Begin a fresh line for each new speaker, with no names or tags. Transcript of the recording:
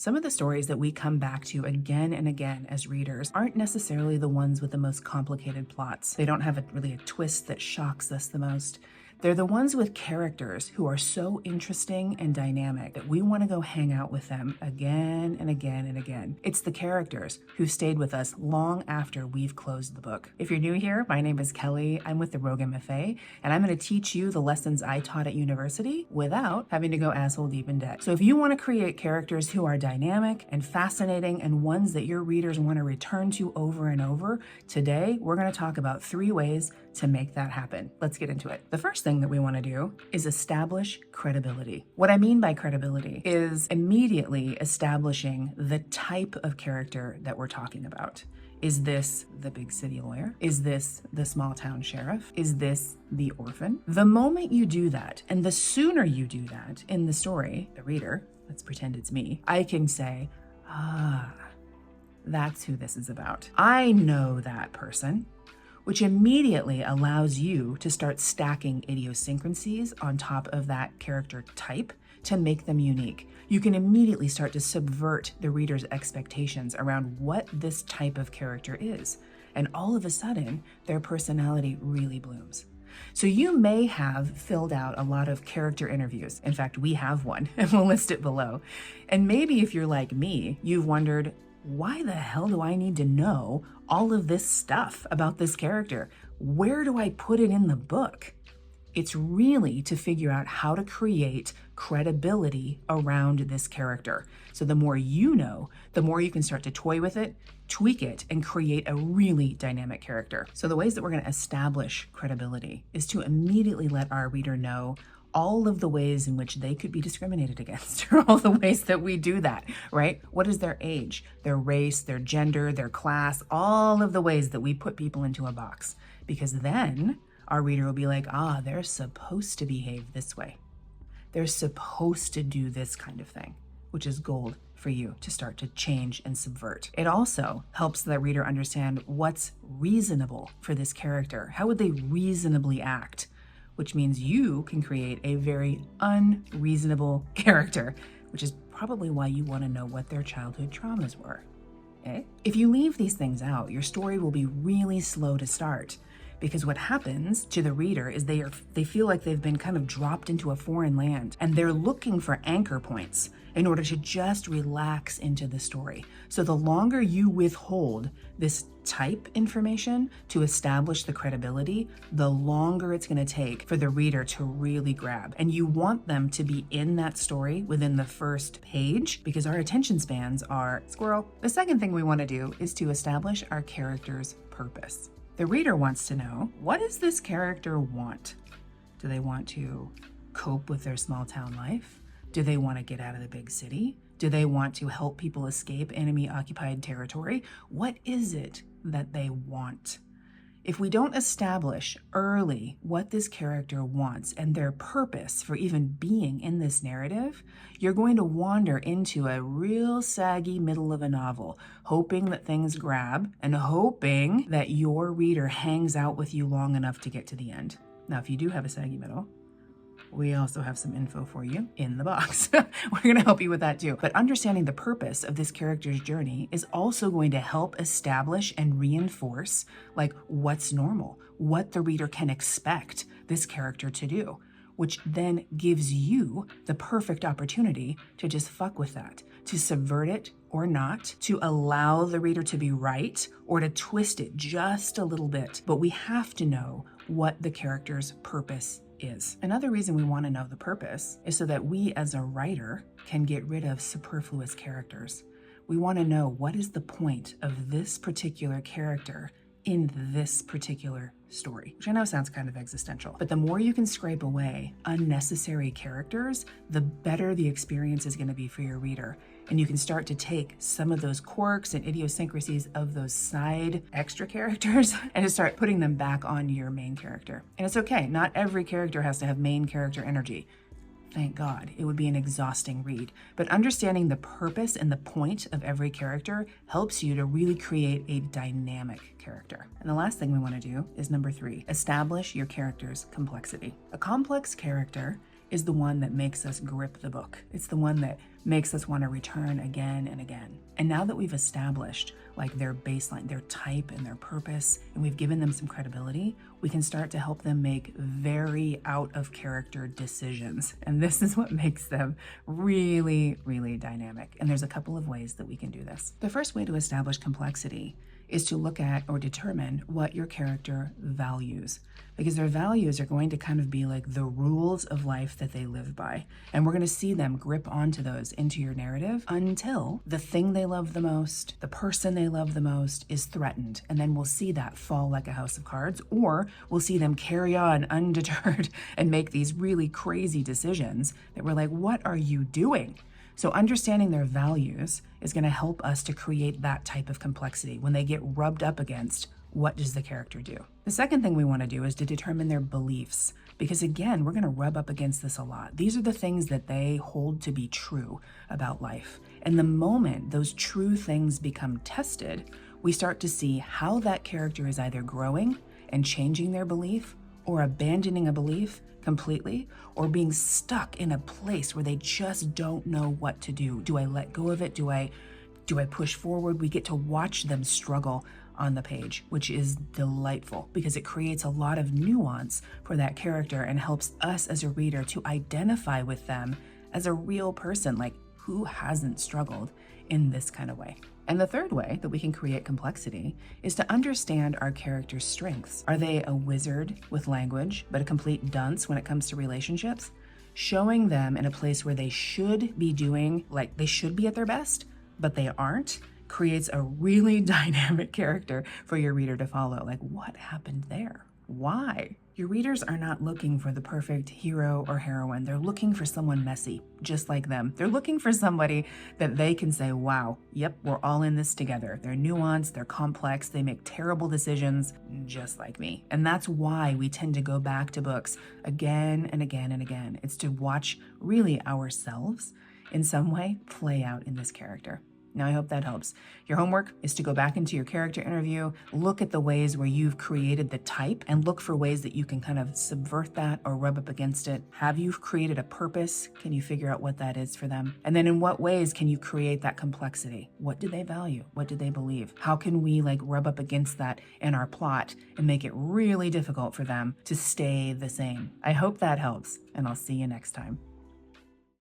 Some of the stories that we come back to again and again as readers aren't necessarily the ones with the most complicated plots. They don't have really a twist that shocks us the most. They're the ones with characters who are so interesting and dynamic that we want to go hang out with them again and again and again. It's the characters who've stayed with us long after we've closed the book. If you're new here, my name is Kelly. I'm with the Rogue MFA, and I'm going to teach you the lessons I taught at university without having to go asshole deep in debt. So if you want to create characters who are dynamic and fascinating and ones that your readers want to return to over and over, today we're going to talk about 3 ways to make that happen. Let's get into it. The first thing that we want to do is establish credibility. What I mean by credibility is immediately establishing the type of character that we're talking about. Is this the big city lawyer? Is this the small town sheriff? Is this the orphan? The moment you do that, and the sooner you do that in the story, the reader, let's pretend it's me, I can say, that's who this is about. I know that person, which immediately allows you to start stacking idiosyncrasies on top of that character type to make them unique. You can immediately start to subvert the reader's expectations around what this type of character is. And all of a sudden, their personality really blooms. So you may have filled out a lot of character interviews. In fact, we have one, and we'll list it below. And maybe if you're like me, you've wondered, why the hell do I need to know all of this stuff about this character? Where do I put it in the book? It's really to figure out how to create credibility around this character. So the more you know, the more you can start to toy with it, tweak it, and create a really dynamic character. So the ways that we're going to establish credibility is to immediately let our reader know all of the ways in which they could be discriminated against, or all the ways that we do that, right? What is their age, their race, their gender, their class, all of the ways that we put people into a box. Because then our reader will be like, they're supposed to behave this way. They're supposed to do this kind of thing, which is gold for you to start to change and subvert. It also helps the reader understand what's reasonable for this character. How would they reasonably act? Which means you can create a very unreasonable character, which is probably why you want to know what their childhood traumas were. Okay? If you leave these things out, your story will be really slow to start, because what happens to the reader is they feel like they've been kind of dropped into a foreign land, and they're looking for anchor points in order to just relax into the story. So the longer you withhold this type information to establish the credibility, the longer it's going to take for the reader to really grab. And you want them to be in that story within the first page, because our attention spans are squirrel. The second thing we want to do is to establish our character's purpose. The reader wants to know, what does this character want? Do they want to cope with their small town life? Do they want to get out of the big city? Do they want to help people escape enemy-occupied territory? What is it that they want? If we don't establish early what this character wants and their purpose for even being in this narrative, you're going to wander into a real saggy middle of a novel, hoping that things grab and hoping that your reader hangs out with you long enough to get to the end. Now, if you do have a saggy middle, we also have some info for you in the box. We're going to help you with that too. But understanding the purpose of this character's journey is also going to help establish and reinforce what's normal, what the reader can expect this character to do, which then gives you the perfect opportunity to just fuck with that, to subvert it or not, to allow the reader to be right or to twist it just a little bit. But we have to know what the character's purpose is. Another reason we want to know the purpose is so that we as a writer can get rid of superfluous characters. We want to know, what is the point of this particular character in this particular story, which I know sounds kind of existential, but the more you can scrape away unnecessary characters, the better the experience is going to be for your reader. And you can start to take some of those quirks and idiosyncrasies of those side extra characters and to start putting them back on your main character. And it's okay, not every character has to have main character energy. Thank God, it would be an exhausting read. But understanding the purpose and the point of every character helps you to really create a dynamic character. And the last thing we want to do is number 3, establish your character's complexity. A complex character is the one that makes us grip the book. It's the one that makes us want to return again and again. And now that we've established like their baseline, their type and their purpose, and we've given them some credibility, we can start to help them make very out of character decisions. And this is what makes them really, really dynamic. And there's a couple of ways that we can do this. The first way to establish complexity is to look at or determine what your character values, because their values are going to kind of be like the rules of life that they live by. And we're going to see them grip onto those into your narrative until the thing they love the most, the person they love the most is threatened. And then we'll see that fall like a house of cards, or we'll see them carry on undeterred and make these really crazy decisions that we're like, what are you doing? So understanding their values is going to help us to create that type of complexity. When they get rubbed up against, what does the character do? The second thing we want to do is to determine their beliefs, because again, we're going to rub up against this a lot. These are the things that they hold to be true about life. And the moment those true things become tested, we start to see how that character is either growing and changing their belief, or abandoning a belief completely, or being stuck in a place where they just don't know what to do. Do I let go of it? Do I push forward? We get to watch them struggle on the page, which is delightful because it creates a lot of nuance for that character and helps us as a reader to identify with them as a real person. Like, who hasn't struggled in this kind of way? And the third way that we can create complexity is to understand our character's strengths. Are they a wizard with language, but a complete dunce when it comes to relationships? Showing them in a place where they should be doing, like they should be at their best, but they aren't, creates a really dynamic character for your reader to follow. Like, what happened there? Why? Your readers are not looking for the perfect hero or heroine. They're looking for someone messy, just like them. They're looking for somebody that they can say, wow, yep, we're all in this together. They're nuanced, they're complex, they make terrible decisions, just like me. And that's why we tend to go back to books again and again and again. It's to watch really ourselves in some way play out in this character. Now, I hope that helps. Your homework is to go back into your character interview, look at the ways where you've created the type, and look for ways that you can kind of subvert that or rub up against it. Have you created a purpose? Can you figure out what that is for them? And then in what ways can you create that complexity? What do they value? What do they believe? How can we like rub up against that in our plot and make it really difficult for them to stay the same? I hope that helps, and I'll see you next time.